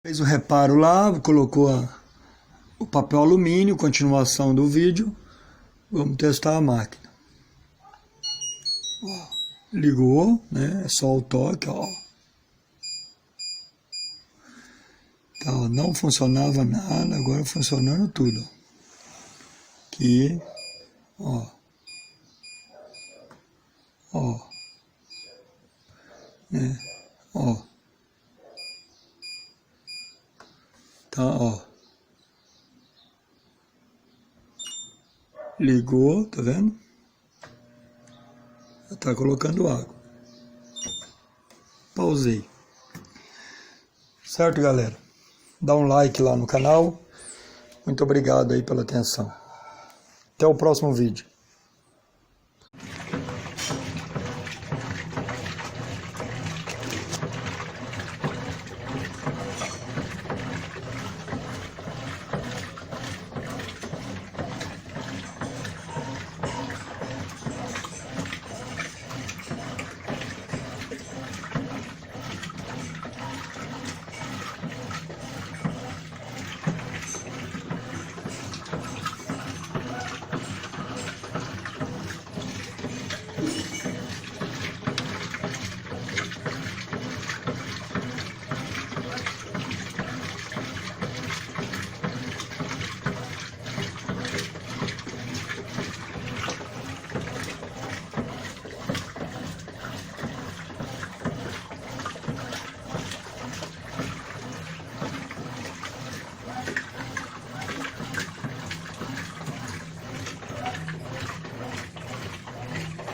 Fez o reparo lá, colocou o papel alumínio, continuação do vídeo. Vamos testar a máquina. Ó, ligou, né? É só o toque, ó. Tá, ó, não funcionava nada, agora funcionando tudo. Aqui, ó. Ó. Né? Ó. Tá, ó. Ligou, tá vendo? Já tá colocando água. Pausei. Certo, galera? Dá um like lá no canal. Muito obrigado aí pela atenção. Até o próximo vídeo.